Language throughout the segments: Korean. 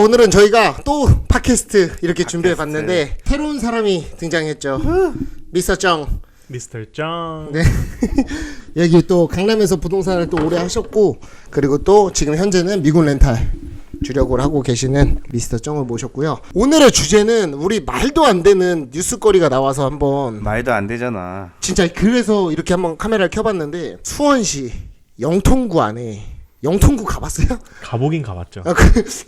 오늘은 저희가 또 팟캐스트 이렇게 준비해봤는데 새로운 사람이 등장했죠. 미스터 정. 미스터 정. 네. 여기 또 강남에서 부동산을 또 오래 하셨고, 그리고 또 지금 현재는 미군 렌탈 주력을 하고 계시는 미스터 정을 모셨고요. 오늘의 주제는 우리 말도 안 되는 뉴스거리가 나와서 한번, 말도 안 되잖아. 진짜 그래서 이렇게 한번 카메라를 켜봤는데, 수원시 영통구 안에, 영통구 가봤어요? 가보긴 가봤죠.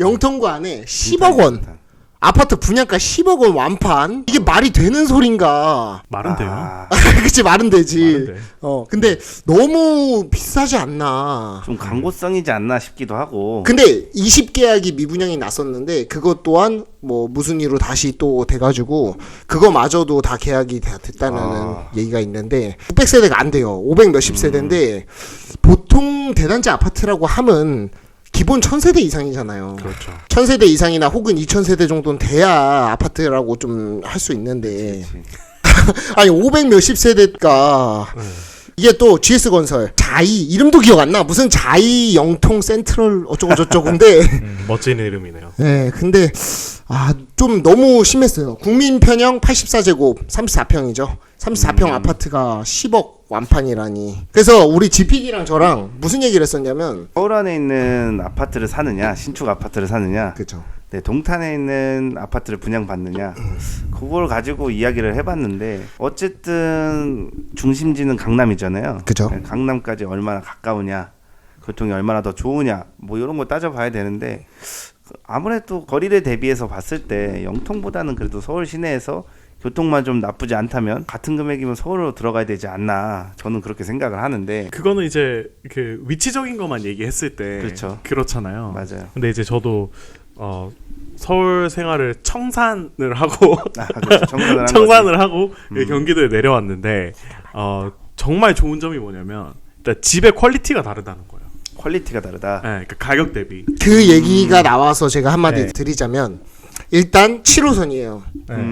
영통구 안에 10억 원 아파트 분양가 10억 원 완판. 이게 말이 되는 소린가? 말은 돼요. 그치, 말은 되지. 말은 돼. 근데 너무 비싸지 않나. 좀 광고성이지 않나 싶기도 하고. 근데 20계약이 미분양이 났었는데 그것 또한 뭐 무슨 이유로 다시 또 돼가지고 그거마저도 다 계약이 됐다는 얘기가 있는데 600세대가 안 돼요. 500 몇십 세대인데 보통 대단지 아파트라고 하면 기본 1000세대 이상이잖아요. 그렇죠. 1000세대 이상이나 혹은 2000세대 정도는 돼야 아파트라고 좀 할 수 있는데 아니 500 몇십 세대가 이게 또 GS건설 자이 이름도 기억 안 나. 무슨 자이 영통 센트럴 어쩌고 저쩌고인데 멋진 이름이네요. 네, 근데 좀 너무 심했어요. 국민 편형 84제곱 34평이죠. 34평 아파트가 10억 완판이라니. 그래서 우리 GPD랑 저랑 무슨 얘기를 했었냐면, 서울 안에 있는 아파트를 사느냐, 신축 아파트를 사느냐, 그렇죠. 네, 동탄에 있는 아파트를 분양받느냐, 그걸 가지고 이야기를 해봤는데 어쨌든 중심지는 강남이잖아요. 그죠. 네, 강남까지 얼마나 가까우냐, 교통이 얼마나 더 좋으냐, 뭐 이런 거 따져봐야 되는데 아무래도 거리를 대비해서 봤을 때 영통보다는 그래도 서울 시내에서 교통만 좀 나쁘지 않다면 같은 금액이면 서울로 들어가야 되지 않나, 저는 그렇게 생각을 하는데. 그거는 이제 그 위치적인 것만 얘기했을 때 그렇죠. 그렇잖아요. 맞아요. 근데 이제 저도 서울 생활을 청산을 하고 그렇죠. 청산을 하고 경기도에 내려왔는데 정말 좋은 점이 뭐냐면 일단 집의 퀄리티가 다르다는 거예요. 퀄리티가 다르다. 네, 그러니까 가격 대비. 그 얘기가 나와서 제가 한마디 드리자면, 일단 7호선이에요.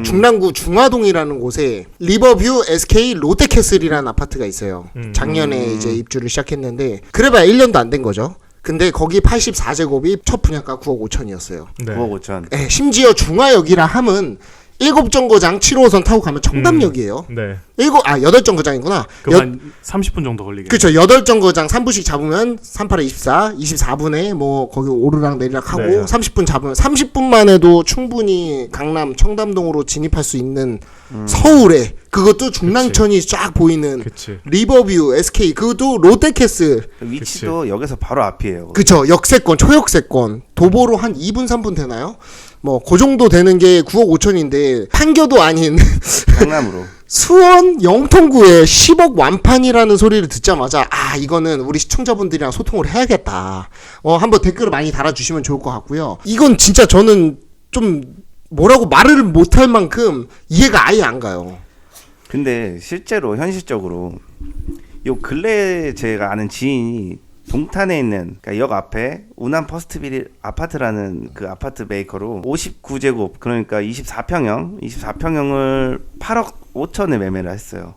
중랑구 중화동이라는 곳에 리버뷰 SK 롯데캐슬이라는 아파트가 있어요. 작년에 이제 입주를 시작했는데 그래봐야 1년도 안 된 거죠. 근데 거기 84제곱이 첫 분양가 9억 5천이었어요. 네. 9억 5천. 네, 심지어 중화역이라 함은 7정거장 7호선 타고 가면 청담역이에요. 네. 8정거장이구나. 한 30분 정도 걸리겠네요. 그쵸. 8정거장 3분씩 잡으면 38에 24, 24분에 뭐 거기 오르락 내리락 하고 네. 30분 잡으면 30분만 해도 충분히 강남 청담동으로 진입할 수 있는 서울에, 그것도 중랑천이 쫙 보이는 그치. 리버뷰 SK, 그것도 롯데캐슬. 위치도 역에서 바로 앞이에요. 그쵸. 역세권, 초역세권. 도보로 한 2분 3분 되나요? 뭐 그 정도 되는 게 9억 5천인데 판교도 아닌 강남으로. 수원 영통구에 10억 완판이라는 소리를 듣자마자 이거는 우리 시청자분들이랑 소통을 해야겠다. 한번 댓글을 많이 달아주시면 좋을 것 같고요. 이건 진짜 저는 좀 뭐라고 말을 못할 만큼 이해가 아예 안 가요. 근데 실제로 현실적으로 요 근래에 제가 아는 지인이 동탄에 있는, 그러니까 역 앞에 우남 퍼스트빌 아파트라는 그 아파트 메이커로 59제곱, 그러니까 24평형을 8억 5천에 매매를 했어요.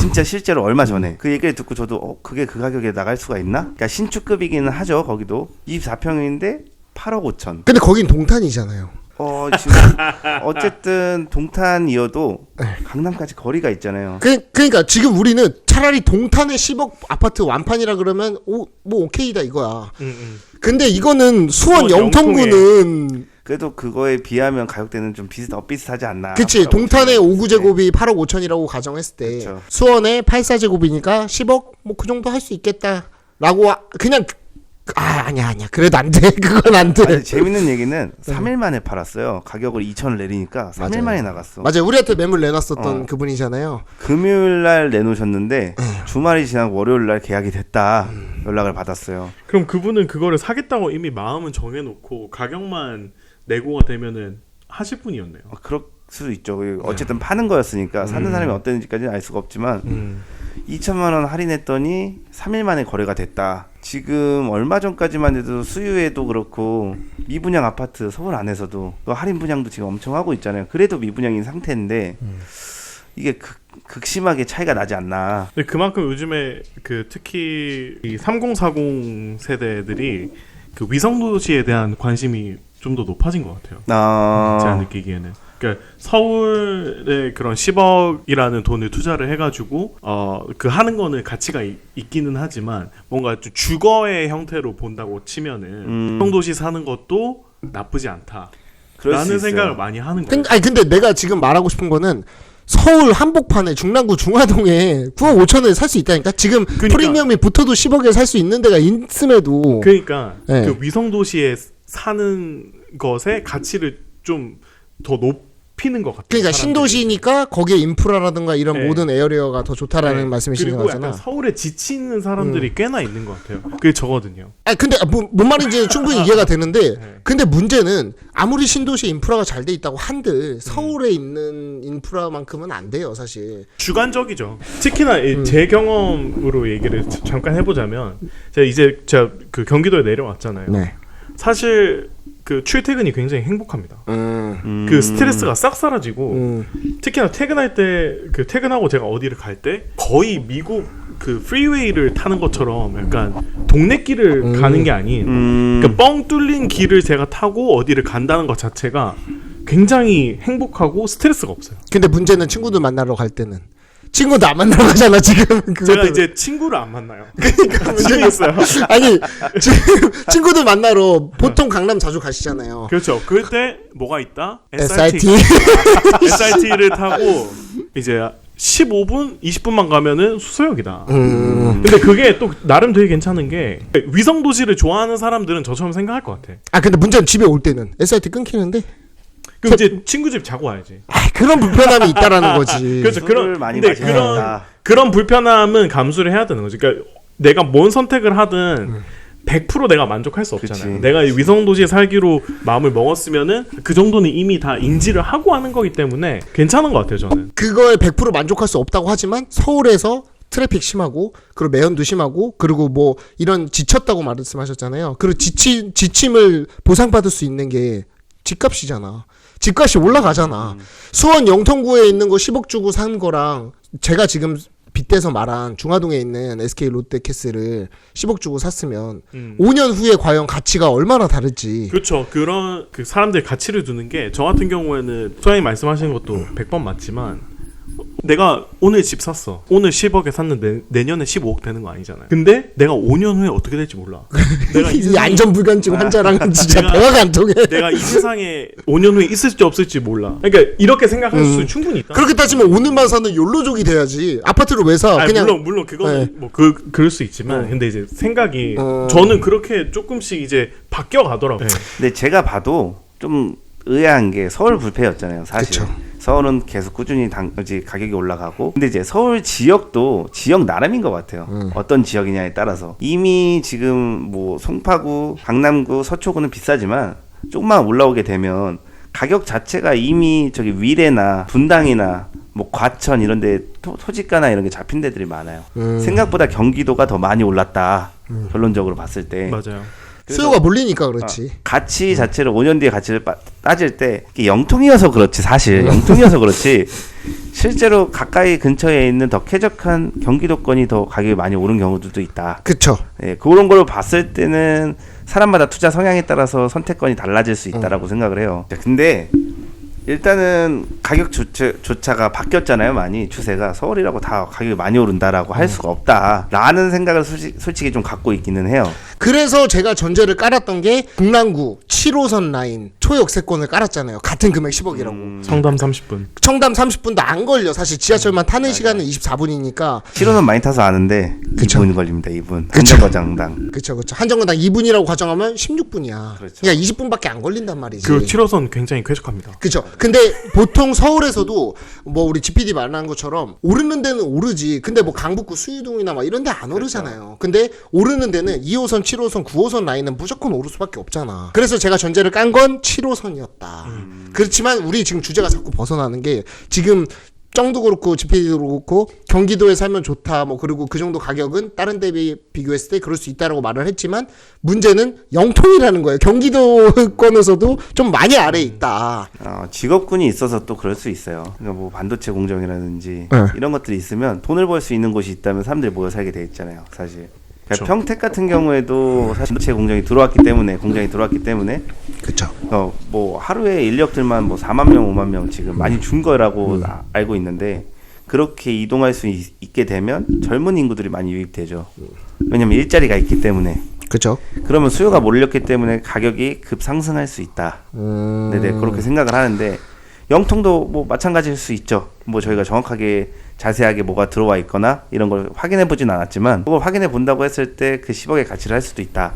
진짜 실제로 얼마 전에 그 얘기를 듣고 저도 그게 그 가격에 나갈 수가 있나? 그러니까 신축급이기는 하죠. 거기도 24평인데 8억 5천. 근데 거긴 동탄이잖아요. 지금 어쨌든 동탄이어도 강남까지 거리가 있잖아요. 그러니까 지금 우리는 차라리 동탄에 10억 아파트 완판이라 그러면 뭐 오케이다 이거야. 근데 이거는 수원 영통구는 그래도 그거에 비하면 가격대는 좀 비슷하지 않나. 그치. 동탄에 5구제곱이 8억 5천이라고 가정했을 때 그쵸. 수원에 84제곱이니까 10억 뭐 그 정도 할 수 있겠다 라고 그냥 아니야 그래도 안 돼. 그건 안 돼. 아니, 재밌는 얘기는 3일 만에 팔았어요. 가격을 2천을 내리니까 3일 맞아요. 만에 나갔어. 맞아요. 우리한테 매물 내놨었던 그분이잖아요. 금요일 날 내놓으셨는데 주말이 지나고 월요일 날 계약이 됐다 연락을 받았어요. 그럼 그분은 그거를 사겠다고 이미 마음은 정해놓고 가격만 내고가 되면은 하실 분이었네요. 그럴 수도 있죠. 어쨌든 파는 거였으니까 사는 사람이 어땠는지까지는 알 수가 없지만 2천만 원 할인했더니 3일 만에 거래가 됐다. 지금 얼마 전까지만 해도 수유에도 그렇고 미분양 아파트 서울 안에서도 할인 분양도 지금 엄청 하고 있잖아요. 그래도 미분양인 상태인데 이게 극심하게 차이가 나지 않나. 근데 그만큼 요즘에 그 특히 이 3040 세대들이 그 위성도시에 대한 관심이 좀 더 높아진 것 같아요. 아. 제가 느끼기에는. 그러니까 서울에 그런 10억이라는 돈을 투자를 해가지고 그 하는 거는 가치가 있기는 하지만 뭔가 좀 주거의 형태로 본다고 치면은 성도시 사는 것도 나쁘지 않다. 그럴 수 라는 있어요. 생각을 많이 하는 거예요. 근데 내가 지금 말하고 싶은 거는 서울 한복판에 중랑구 중화동에 9억 5천원에 살 수 있다니까. 지금 그러니까. 프리미엄이 붙어도 10억에 살 수 있는 데가 있음에도. 그러니까 네. 그 위성 도시에 사는 것의 가치를 좀 더 높이는 것 같아요. 그러니까 사람들이. 신도시니까 거기에 인프라라든가 이런 네. 모든 에어리어가 더 좋다라는 네. 말씀이신 그리고 거잖아. 약간 서울에 지치는 사람들이 꽤나 있는 것 같아요. 그게 저거든요. 근데 뭔 말인지 충분히 이해가 되는데 네. 근데 문제는 아무리 신도시 인프라가 잘 돼 있다고 한들 서울에 있는 인프라만큼은 안 돼요, 사실. 주관적이죠. 특히나 제 경험으로 얘기를 잠깐 해보자면 제가 그 경기도에 내려왔잖아요. 네. 사실 그 출퇴근이 굉장히 행복합니다. 그 스트레스가 싹 사라지고 특히나 퇴근할 때 그 퇴근하고 제가 어디를 갈 때 거의 미국 그 프리웨이를 타는 것처럼 약간 동네 길을 가는 게 아닌 그러니까 뻥 뚫린 길을 제가 타고 어디를 간다는 것 자체가 굉장히 행복하고 스트레스가 없어요. 근데 문제는 친구들 만나러 갈 때는 친구도 안 만나러 가잖아 지금. 제가 이제 친구를 안 만나요. 그러니까 문제가 있어요. 아니 지금 친구들 만나러 보통 강남 자주 가시잖아요. 그렇죠. 그때 뭐가 있다? SRT. SRT를 타고 이제 15분, 20분만 가면은 수서역이다. 근데 그게 또 나름 되게 괜찮은 게 위성 도시를 좋아하는 사람들은 저처럼 생각할 것 같아. 근데 문제는 집에 올 때는 SRT 끊기는데. 그럼 이제 친구 집 자고 와야지. 그런 불편함이 있다라는 거지. 그렇죠. 술을 많이 근데 마시니까. 그런 불편함은 감수를 해야 되는 거지. 그러니까 내가 뭔 선택을 하든 100% 내가 만족할 수 없잖아요. 그치. 내가 이 위성 도시에 살기로 마음을 먹었으면은 그 정도는 이미 다 인지를 하고 하는 거기 때문에 괜찮은 것 같아요, 저는. 그거에 100% 만족할 수 없다고 하지만 서울에서 트래픽 심하고 그리고 매연도 심하고 그리고 뭐 이런 지쳤다고 말씀하셨잖아요. 그리고 지침을 보상받을 수 있는 게 집값이잖아. 집값이 올라가잖아. 수원 영통구에 있는 거 10억 주고 산 거랑 제가 지금 빗대서 말한 중화동에 있는 SK 롯데캐슬을 10억 주고 샀으면 5년 후에 과연 가치가 얼마나 다를지. 그렇죠. 그런 그 사람들 가치를 두는 게 저 같은 경우에는 소장님 말씀하시는 것도 100번 맞지만 내가 오늘 집 샀어. 오늘 10억에 샀는데 내년에 15억 되는 거 아니잖아요. 근데 내가 5년 후에 어떻게 될지 몰라. 내가 이 안전불감증 환자랑은 진짜 대화가 안 통해. 내가 이 세상에 5년 후에 있을지 없을지 몰라. 그러니까 이렇게 생각할 수 충분히 있다. 그렇게 따지면 오늘만 사는 욜로족이 돼야지. 아파트를 왜 사? 아니, 그냥 물론 그거는 네. 뭐 그럴 수 있지만 근데 이제 생각이 저는 그렇게 조금씩 이제 바뀌어 가더라고요. 근데 제가 봐도 좀 의아한 게 서울 불패였잖아요, 사실. 그쵸. 서울은 계속 꾸준히 가격이 올라가고, 근데 이제 서울 지역도 지역 나름인 것 같아요. 어떤 지역이냐에 따라서 이미 지금 뭐 송파구, 강남구, 서초구는 비싸지만 조금만 올라오게 되면 가격 자체가 이미 저기 위례나 분당이나 뭐 과천 이런데 토지가나 이런 게 잡힌 데들이 많아요. 생각보다 경기도가 더 많이 올랐다. 결론적으로 봤을 때. 맞아요. 수요가 몰리니까 그렇지. 가치 자체를 5년 뒤에 가치를 따질 때 이게 영통이어서 그렇지, 사실 영통이어서 그렇지 실제로 가까이 근처에 있는 더 쾌적한 경기도권이 더 가격이 많이 오른 경우들도 있다. 그쵸. 예, 그런 걸 봤을 때는 사람마다 투자 성향에 따라서 선택권이 달라질 수 있다라고 생각을 해요. 자, 근데 일단은 가격조차가 바뀌었잖아요. 많이 추세가 서울이라고 다 가격이 많이 오른다라고 할 수가 없다라는 생각을 솔직히 좀 갖고 있기는 해요. 그래서 제가 전제를 깔았던 게 중랑구 7호선 라인 초역세권을 깔았잖아요. 같은 금액 10억이라고. 성담 30분. 청담 30분도 안 걸려. 사실 지하철만 타는 시간은 24분이니까. 7호선 많이 타서 아는데 그쵸. 2분 걸립니다. 2분. 그쵸. 한정거장당. 그쵸. 한정거장 2분이라고 가정하면 16분이야. 그렇죠. 그러니까 20분밖에 안 걸린단 말이지. 그 7호선 굉장히 쾌적합니다. 그쵸. 근데 보통 서울에서도 뭐 우리 GPD 말하는 것처럼 오르는 데는 오르지. 근데 뭐 강북구 수유동이나 막 이런 데 안 오르잖아요. 근데 오르는 데는 2호선, 7호선, 9호선 라인은 무조건 오를 수밖에 없잖아. 그래서 제가 전제를 깐 건 7호선이었다. 그렇지만 우리 지금 주제가 자꾸 벗어나는 게 지금 정도 그렇고 GPD도 그렇고 경기도에 살면 좋다 뭐 그리고 그 정도 가격은 다른 데 비교했을 때 그럴 수 있다라고 말을 했지만 문제는 영통이라는 거예요. 경기도권에서도 좀 많이 아래에 있다. 직업군이 있어서 또 그럴 수 있어요. 그러니까 뭐 반도체 공정이라든지 네. 이런 것들이 있으면 돈을 벌 수 있는 곳이 있다면 사람들이 모여 살게 돼 있잖아요. 사실 그러니까 평택 같은 경우에도 사실 반도체 공장이 들어왔기 때문에 그렇죠. 뭐 하루에 인력들만 뭐 4만 명, 5만 명 지금 많이 준 거라고 알고 있는데 그렇게 이동할 수 있게 되면 젊은 인구들이 많이 유입되죠. 왜냐면 일자리가 있기 때문에. 그렇죠. 그러면 수요가 몰렸기 때문에 가격이 급 상승할 수 있다. 네네 그렇게 생각을 하는데 영통도 뭐 마찬가지일 수 있죠. 뭐 저희가 정확하게 자세하게 뭐가 들어와 있거나 이런 걸 확인해 보진 않았지만 그걸 확인해 본다고 했을 때 그 10억의 가치를 할 수도 있다.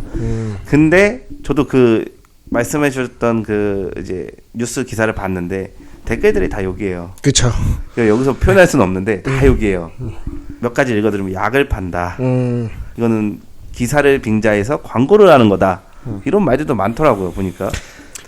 근데 저도 그 말씀해 주셨던 그 이제 뉴스 기사를 봤는데 댓글들이 다 욕이에요. 그렇죠. 여기서 표현할 수는 없는데 다 욕이에요. 몇 가지 읽어드리면 약을 판다. 이거는 기사를 빙자해서 광고를 하는 거다. 이런 말들도 많더라고요. 보니까.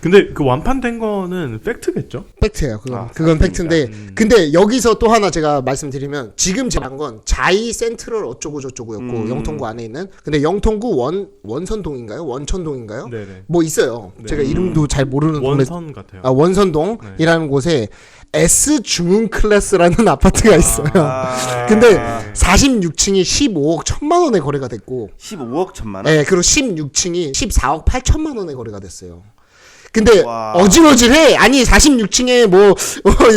근데 그 완판된 거는 팩트겠죠? 팩트예요. 그건 팩트인데 근데 여기서 또 하나 제가 말씀드리면 지금 제가 한 건 자이 센트럴 어쩌고 저쩌고였고 영통구 안에 있는 근데 영통구 원선동인가요? 원천동인가요? 네네. 뭐 있어요. 네. 제가 이름도 잘 모르는 원선 같아요. 원선동이라는 곳에 S 중흥 클래스라는 아파트가 있어요. 근데 46층이 15억 1천만 원에 거래가 됐고 15억 1천만 원? 네, 그리고 16층이 14억 8천만 원에 거래가 됐어요. 근데 와. 어질어질해. 아니 46층에 뭐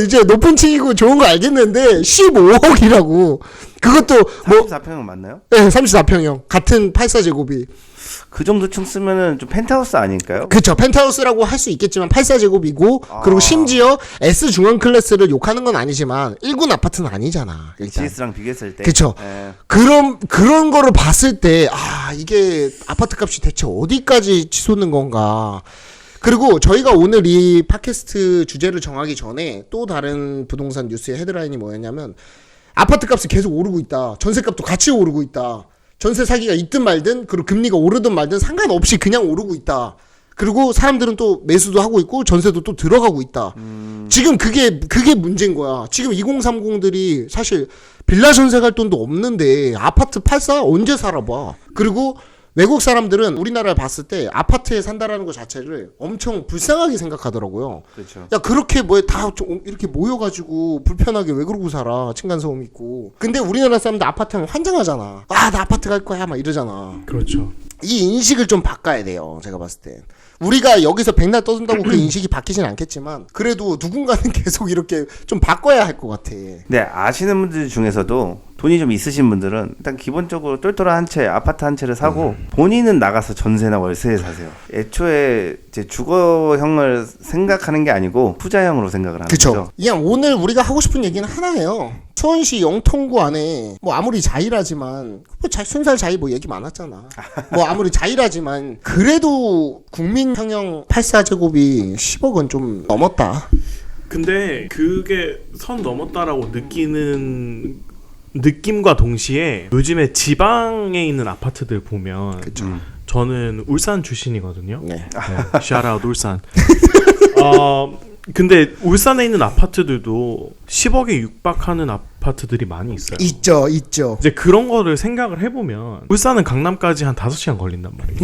이제 높은 층이고 좋은 거 알겠는데 15억이라고. 그것도 뭐 34평은 맞나요? 네, 34평형 같은 84제곱이. 그 정도 층 쓰면은 좀 펜트하우스 아닐까요? 그쵸. 펜트하우스라고 할 수 있겠지만 84제곱이고 그리고 심지어 S 중앙 클래스를 욕하는 건 아니지만 1군 아파트는 아니잖아. 일단. GS랑 비교했을 때. 그쵸. 예. 그런 거를 봤을 때 이게 아파트 값이 대체 어디까지 치솟는 건가. 그리고 저희가 오늘 이 팟캐스트 주제를 정하기 전에 또 다른 부동산 뉴스의 헤드라인이 뭐였냐면 아파트 값이 계속 오르고 있다. 전세 값도 같이 오르고 있다. 전세 사기가 있든 말든 그리고 금리가 오르든 말든 상관없이 그냥 오르고 있다. 그리고 사람들은 또 매수도 하고 있고 전세도 또 들어가고 있다. 지금 그게 문제인 거야. 지금 2030들이 사실 빌라 전세 갈 돈도 없는데 아파트 팔사 언제 살아봐. 그리고 외국 사람들은 우리나라를 봤을 때 아파트에 산다라는 것 자체를 엄청 불쌍하게 생각하더라고요. 그렇죠. 야 그렇게 뭐 다 이렇게 모여가지고 불편하게 왜 그러고 살아. 층간소음 있고. 근데 우리나라 사람들 아파트 하면 환장하잖아. 나 아파트 갈 거야 막 이러잖아. 그렇죠. 이 인식을 좀 바꿔야 돼요. 제가 봤을 때. 우리가 여기서 백날 떠든다고 그 인식이 바뀌진 않겠지만 그래도 누군가는 계속 이렇게 좀 바꿔야 할 것 같아. 네, 아시는 분들 중에서도 돈이 좀 있으신 분들은 일단 기본적으로 똘똘한 한 채, 아파트 한 채를 사고 본인은 나가서 전세나 월세에 사세요. 애초에 이제 주거형을 생각하는 게 아니고 투자형으로 생각을 하는 그쵸. 거죠. 그냥 오늘 우리가 하고 싶은 얘기는 하나예요. 수원시 영통구 안에 뭐 아무리 자일하지만 뭐 순살 자일 뭐 얘기 많았잖아. 뭐 아무리 자일하지만 그래도 국민형형 84제곱이 10억은 좀 넘었다. 근데 그게 선 넘었다라고 느끼는 느낌과 동시에 요즘에 지방에 있는 아파트들 보면 저는 울산 출신이거든요. 네. 샤라웃 울산. 근데 울산에 있는 아파트들도 10억에 육박하는 아파트들이 많이 있어요. 있죠. 이제 그런 거를 생각을 해보면 울산은 강남까지 한 5시간 걸린단 말이에요.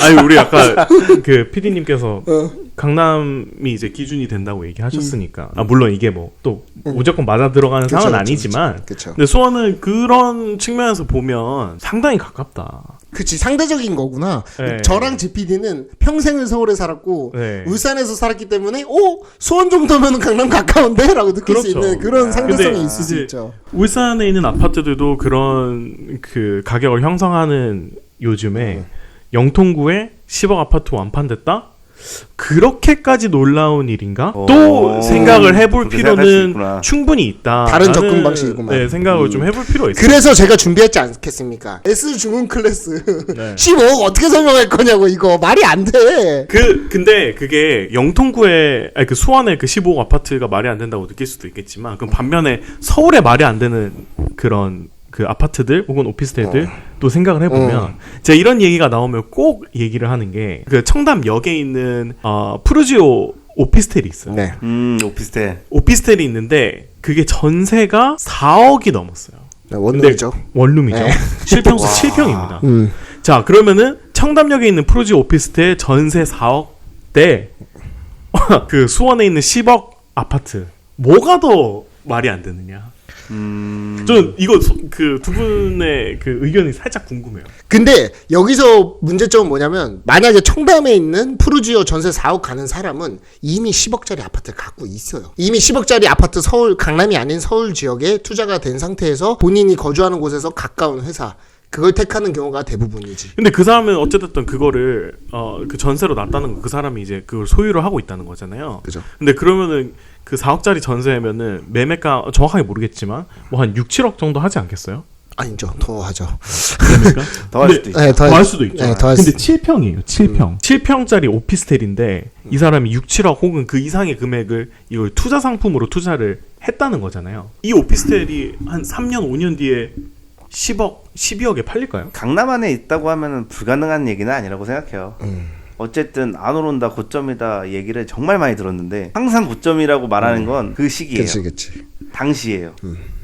아니 우리 아까 그 PD님께서 강남이 이제 기준이 된다고 얘기하셨으니까 물론 이게 뭐 또 무조건 맞아 들어가는 상황은 아니지만 그쵸. 근데 수원은 그런 측면에서 보면 상당히 가깝다. 그치 상대적인 거구나. 네. 저랑 GPD는 평생을 서울에 살았고 네. 울산에서 살았기 때문에 수원 정도면 강남 가까운데? 라고 느낄 수 그렇죠. 있는 그런 상대성이 근데 있을 수 이제 있죠. 울산에 있는 아파트들도 그런 그 가격을 형성하는 요즘에 영통구에 10억 아파트 완판됐다? 그렇게까지 놀라운 일인가? 또 생각을 해볼 그렇게 생각할 수 필요는 있구나. 충분히 있다. 다른 접근 방식이구만. 네, 생각을 좀 해볼 필요가 있어요. 그래서 제가 준비했지 않겠습니까? S 중흥 클래스 네. 15억 어떻게 설명할 거냐고. 이거 말이 안 돼. 근데 그게 영통구에 아니 그 수원에 그 15억 아파트가 말이 안 된다고 느낄 수도 있겠지만 그럼 반면에 서울에 말이 안 되는 그런 그 아파트들 혹은 오피스텔들 또 생각을 해보면 제가 이런 얘기가 나오면 꼭 얘기를 하는 게 그 청담역에 있는 푸르지오 오피스텔이 있어요. 네. 오피스텔. 오피스텔이 있는데 그게 전세가 4억이 넘었어요. 네, 원룸이죠. 원룸이죠. 네. 실평수 7평입니다. 자 그러면은 청담역에 있는 푸르지오 오피스텔 전세 4억 대 그 수원에 있는 10억 아파트 뭐가 더 말이 안 되느냐? 저는 이거 그 두 분의 그 의견이 살짝 궁금해요. 근데 여기서 문제점은 뭐냐면 만약에 청담에 있는 푸르지오 전세 4억 가는 사람은 이미 10억짜리 아파트를 갖고 있어요. 이미 10억짜리 아파트 서울 강남이 아닌 서울 지역에 투자가 된 상태에서 본인이 거주하는 곳에서 가까운 회사 그걸 택하는 경우가 대부분이지. 근데 그 사람은 어쨌든 그거를 그 전세로 놨다는 거 그 사람이 이제 그걸 소유를 하고 있다는 거잖아요. 그죠. 근데 그러면은 그 4억짜리 전세면은 매매가 정확하게 모르겠지만 뭐 한 6, 7억 정도 하지 않겠어요? 아니죠. 더 하죠. 그러니까 더 할 수도 있죠. 네, 더 할 수도 있죠. 네, 더할 근데 7평이에요. 7평. 7평짜리 오피스텔인데 이 사람이 6, 7억 혹은 그 이상의 금액을 이걸 투자 상품으로 투자를 했다는 거잖아요. 이 오피스텔이 한 3년, 5년 뒤에 10억, 12억에 팔릴까요? 강남 안에 있다고 하면은 불가능한 얘기는 아니라고 생각해요. 어쨌든 안 오른다 고점이다 얘기를 정말 많이 들었는데 항상 고점이라고 말하는 건 그 시기예요. 그치. 당시예요.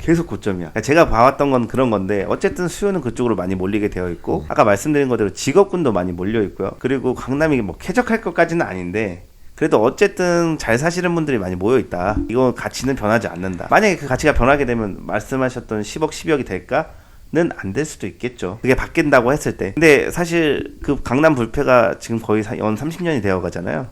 계속 고점이야. 그러니까 제가 봐왔던 건 그런 건데 어쨌든 수요는 그쪽으로 많이 몰리게 되어 있고 아까 말씀드린 것대로 직업군도 많이 몰려 있고요. 그리고 강남이 뭐 쾌적할 것까지는 아닌데 그래도 어쨌든 잘 사시는 분들이 많이 모여 있다. 이거 가치는 변하지 않는다. 만약에 그 가치가 변하게 되면 말씀하셨던 10억, 12억이 될까? 는 안 될 수도 있겠죠. 그게 바뀐다고 했을 때. 근데 사실 그 강남 불패가 지금 거의 연 30년이 되어 가잖아요.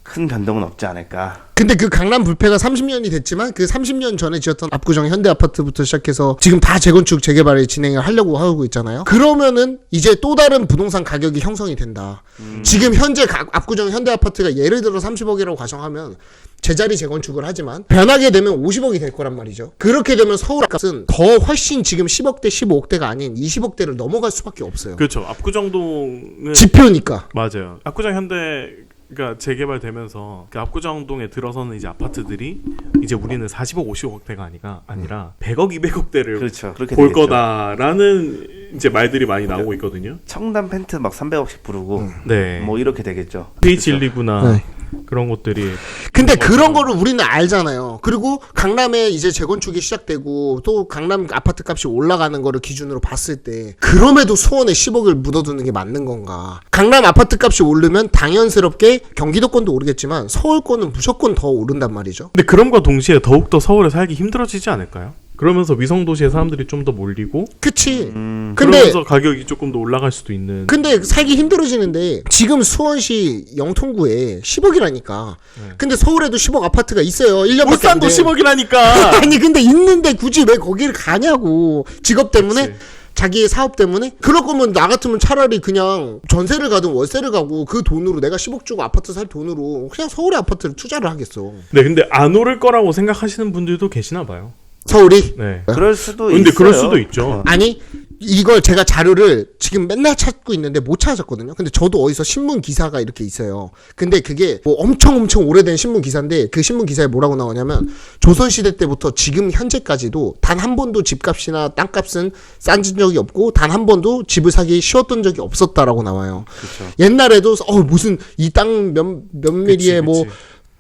큰 변동은 없지 않을까. 근데 그 강남 불패가 30년이 됐지만 그 30년 전에 지었던 압구정 현대 아파트부터 시작해서 지금 다 재건축 재개발을 진행을 하려고 하고 있잖아요. 그러면은 이제 또 다른 부동산 가격이 형성이 된다. 지금 현재 압구정 현대 아파트가 예를 들어 30억이라고 가정하면 제자리 재건축을 하지만 변하게 되면 50억이 될 거란 말이죠. 그렇게 되면 서울 값은 더 훨씬 지금 10억대 15억대가 아닌 20억대를 넘어갈 수밖에 없어요. 그렇죠. 압구정동은 지표니까. 맞아요. 압구정 현대가 재개발되면서 그 압구정동에 들어서는 이제 아파트들이 이제 우리는 40억, 50억대가 아니라 100억, 200억대를 그렇죠. 그렇게 볼 되겠죠. 거다라는 이제 말들이 많이 나오고 있거든요. 청담 펜트 막 300억씩 부르고 네. 뭐 이렇게 되겠죠. PH129나 네. 그런 것들이 근데 그런 거를 우리는 알잖아요. 그리고 강남에 이제 재건축이 시작되고 또 강남 아파트 값이 올라가는 거를 기준으로 봤을 때 그럼에도 수원에 10억을 묻어두는 게 맞는 건가? 강남 아파트 값이 오르면 당연스럽게 경기도권도 오르겠지만 서울권은 무조건 더 오른단 말이죠. 근데 그럼과 동시에 더욱더 서울에 살기 힘들어지지 않을까요? 그러면서 위성도시에 사람들이 좀 더 몰리고 그치. 근데 그러면서 가격이 조금 더 올라갈 수도 있는. 근데 살기 힘들어지는데 지금 수원시 영통구에 10억이라니까. 근데 서울에도 10억 아파트가 있어요. 1년밖에 안 울산도 돼. 10억이라니까. 아니 근데 있는데 굳이 왜 거기를 가냐고. 직업 때문에? 그치. 자기의 사업 때문에? 그럴 거면 나 같으면 차라리 그냥 전세를 가든 월세를 가고 그 돈으로 내가 10억 주고 아파트 살 돈으로 그냥 서울의 아파트를 투자를 하겠어. 네, 근데 안 오를 거라고 생각하시는 분들도 계시나 봐요. 서울이? 네. 그럴 수도 근데 있어요. 그럴 수도 있죠. 아니 이걸 제가 자료를 지금 맨날 찾고 있는데 못 찾았거든요. 근데 저도 어디서 신문 기사가 이렇게 있어요. 근데 그게 뭐 엄청 오래된 신문 기사인데 그 신문 기사에 뭐라고 나오냐면 조선시대 때부터 지금 현재까지도 단 한 번도 집값이나 땅값은 싼 적이 없고 단 한 번도 집을 사기 쉬웠던 적이 없었다라고 나와요. 그쵸. 옛날에도 무슨 이 땅 몇 미리에 뭐 그치.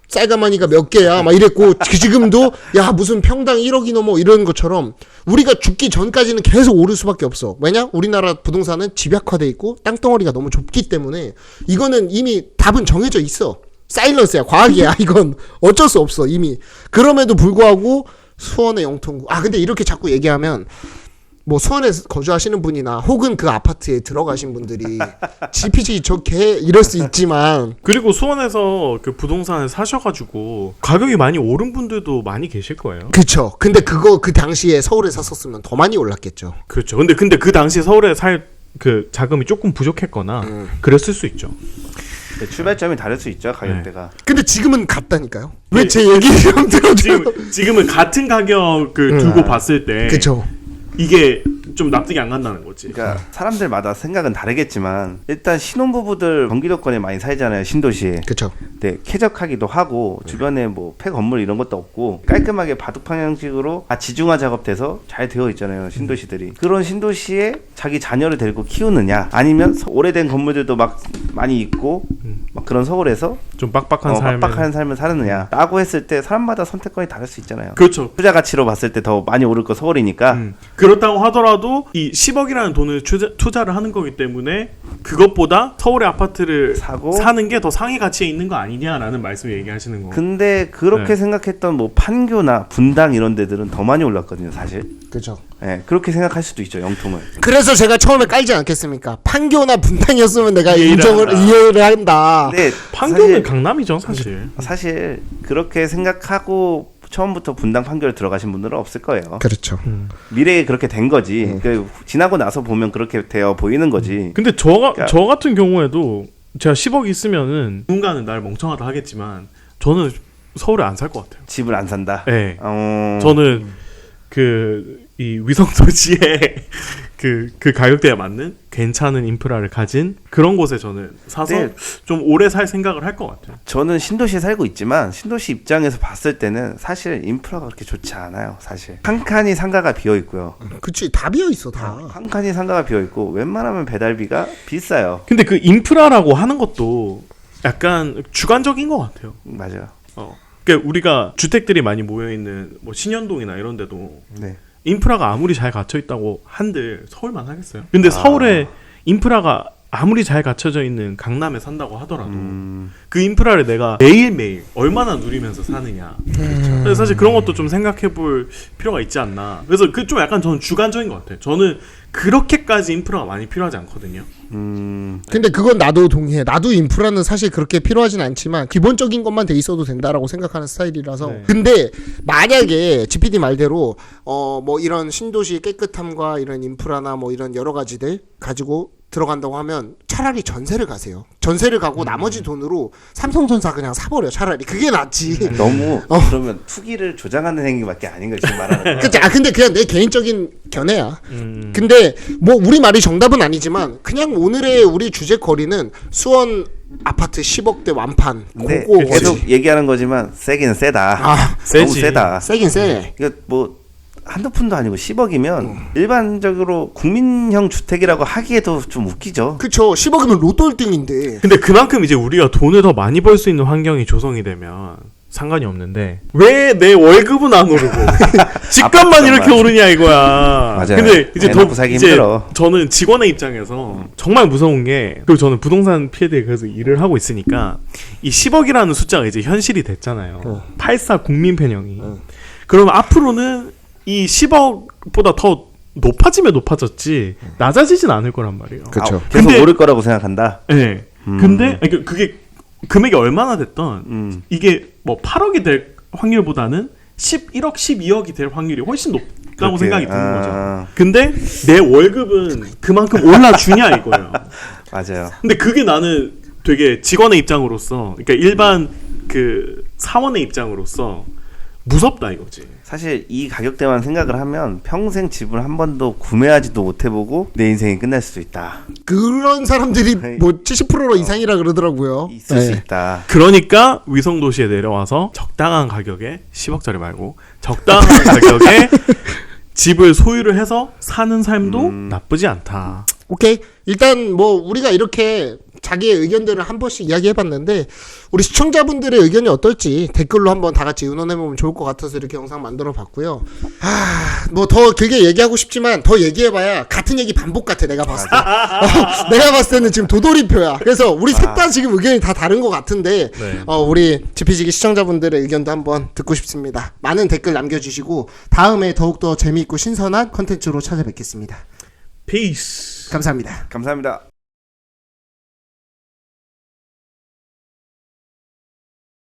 쌀가마니가 몇 개야 막 이랬고 지금도 야 무슨 평당 1억이 넘어 이런 것처럼 우리가 죽기 전까지는 계속 오를 수밖에 없어. 왜냐? 우리나라 부동산은 집약화돼 있고 땅덩어리가 너무 좁기 때문에 이거는 이미 답은 정해져 있어. 사일런스야, 과학이야. 이건 어쩔 수 없어 이미. 그럼에도 불구하고 수원의 영통구. 근데 이렇게 자꾸 얘기하면 뭐 수원에 거주하시는 분이나 혹은 그 아파트에 들어가신 분들이 GPG 저개 이럴 수 있지만 그리고 수원에서 그 부동산을 사셔가지고 가격이 많이 오른 분들도 많이 계실 거예요. 그쵸. 근데 그거 그 당시에 서울에 샀었으면 더 많이 올랐겠죠. 그렇죠. 근데 그 당시 서울에 살 그 자금이 조금 부족했거나 그랬을 수 있죠. 네, 출발점이 다를 수 있죠 가격대가. 근데 지금은 같다니까요. 왜 제 얘기 좀 들어줘요? 지금은 같은 가격을 두고 봤을 때 그쵸. 이게 좀 납득이 안 간다는 거지. 그러니까 사람들마다 생각은 다르겠지만 일단 신혼부부들 경기도권에 많이 살잖아요 신도시에. 그쵸. 네, 쾌적하기도 하고 주변에 뭐 폐 건물 이런 것도 없고 깔끔하게 바둑 방향식으로 지중화 작업돼서 잘 되어 있잖아요 신도시들이. 그런 신도시에 자기 자녀를 데리고 키우느냐 아니면 오래된 건물들도 막 많이 있고 막 그런 서울에서 좀 빡빡한 삶을 사느냐 라고 했을 때 사람마다 선택권이 다를 수 있잖아요. 그렇죠. 투자 가치로 봤을 때 더 많이 오를 거 서울이니까. 그렇다고 하더라도 이 10억이라는 돈을 투자를 하는 거기 때문에 그것보다 서울의 아파트를 사고 사는 게 더 상위 가치에 있는 거 아니냐라는 말씀을 얘기하시는 거. 근데 그렇게 네. 생각했던 뭐 판교나 분당 이런 데들은 더 많이 올랐거든요, 사실. 그죠. 네, 그렇게 생각할 수도 있죠, 영통을. 그래서 제가 처음에 깔지 않겠습니까? 판교나 분당이었으면 내가 이해를 이해를 한다. 근데 판교는 강남이죠, 사실. 사실 그렇게 생각하고 처음부터 분당 판교를 들어가신 분들은 없을 거예요. 그렇죠. 미래에 그렇게 된 거지. 그 지나고 나서 보면 그렇게 되어 보이는 거지. 근데 저 같은 경우에도 제가 10억 있으면은 누군가는 날 멍청하다 하겠지만 저는 서울에 안 살 것 같아요. 집을 안 산다. 네. 저는 이 위성도시의 그 가격대에 맞는 괜찮은 인프라를 가진 그런 곳에 저는 사서 네. 좀 오래 살 생각을 할 것 같아요. 저는 신도시에 살고 있지만 신도시 입장에서 봤을 때는 사실 인프라가 그렇게 좋지 않아요. 사실 한 칸이 상가가 비어 있고요. 그치, 다 비어 있어 다. 한 칸이 상가가 비어 있고 웬만하면 배달비가 비싸요. 근데 그 인프라라고 하는 것도 약간 주관적인 것 같아요. 맞아요. 그러니까 우리가 주택들이 많이 모여 있는 뭐 신현동이나 이런 데도 네. 인프라가 아무리 잘 갖춰 있다고 한들 서울만 하겠어요. 근데 서울에 인프라가 아무리 잘 갖춰져 있는 강남에 산다고 하더라도 그 인프라를 내가 매일매일 얼마나 누리면서 사느냐. 그래서 사실 그런 것도 좀 생각해 볼 필요가 있지 않나. 그래서 그 좀 약간 저는 주관적인 것 같아요. 저는 그렇게까지 인프라가 많이 필요하지 않거든요. 근데 그건 나도 동의해. 나도 인프라는 사실 그렇게 필요하진 않지만 기본적인 것만 돼 있어도 된다라고 생각하는 스타일이라서. 네. 근데 만약에 GPD 말대로 뭐 이런 신도시 깨끗함과 이런 인프라나 뭐 이런 여러 가지들 가지고 들어간다고 하면 차라리 전세를 가세요. 전세를 가고 나머지 돈으로 삼성전자 그냥 사버려. 차라리 그게 낫지. 너무 그러면 투기를 조장하는 행위밖에 아닌 거 지금 말하는 거. 그치? 근데 그냥 내 개인적인 견해야. 근데 뭐 우리 말이 정답은 아니지만 그냥 오늘의 우리 주제거리는 수원 아파트 10억대 완판. 근데 그거 계속 얘기하는 거지만 세긴 세다. 너무 세지. 세다. 세긴 세. 이거 뭐 한두 푼도 아니고 10억이면 일반적으로 국민형 주택이라고 하기에도 좀 웃기죠. 그쵸. 10억이면 로또 1등인데. 근데 그만큼 이제 우리가 돈을 더 많이 벌 수 있는 환경이 조성이 되면 상관이 없는데 왜 내 월급은 안 오르고 집값만 이렇게 오르냐 이거야. 맞아요. 근데 이제 애 더 놓고 살기 이제 힘들어. 저는 직원의 입장에서 정말 무서운 게 그리고 저는 부동산 피해대에 그래서 일을 하고 있으니까 이 10억이라는 숫자가 이제 현실이 됐잖아요. 84 국민 편형이. 그러면 앞으로는 이 10억보다 더 높아지면 높아졌지 낮아지진 않을 거란 말이에요. 그쵸. 계속 근데- 오를 거라고 생각한다. 네. 근데 그게 금액이 얼마나 됐던 이게 뭐 8억이 될 확률보다는 11억, 12억이 될 확률이 훨씬 높다고 그렇게, 생각이 드는 거죠. 아. 근데 내 월급은 그만큼 올라주냐 이거예요. 맞아요. 근데 그게 나는 되게 직원의 입장으로서, 그러니까 일반 그 사원의 입장으로서 무섭다 이거지. 사실 이 가격대만 생각을 하면 평생 집을 한 번도 구매하지도 못해보고 내 인생이 끝날 수도 있다. 그런 사람들이 뭐 70% 이상이라 그러더라고요. 있을 수 네. 있다. 그러니까 위성도시에 내려와서 적당한 가격에 10억짜리 말고 적당한 가격에 집을 소유를 해서 사는 삶도 나쁘지 않다. 오케이. 일단 뭐 우리가 이렇게 자기의 의견들을 한 번씩 이야기해봤는데 우리 시청자분들의 의견이 어떨지 댓글로 한번 다 같이 의논해보면 좋을 것 같아서 이렇게 영상 만들어봤고요. 뭐 더 길게 얘기하고 싶지만 더 얘기해봐야 같은 얘기 반복 같아. 내가 봤을 때. 내가 봤을 때는 지금 도돌이표야. 그래서 우리 셋 다 지금 의견이 다 다른 것 같은데 네. 우리 지피지기 시청자분들의 의견도 한번 듣고 싶습니다. 많은 댓글 남겨주시고 다음에 더욱더 재미있고 신선한 컨텐츠로 찾아뵙겠습니다. Peace. 감사합니다. 감사합니다.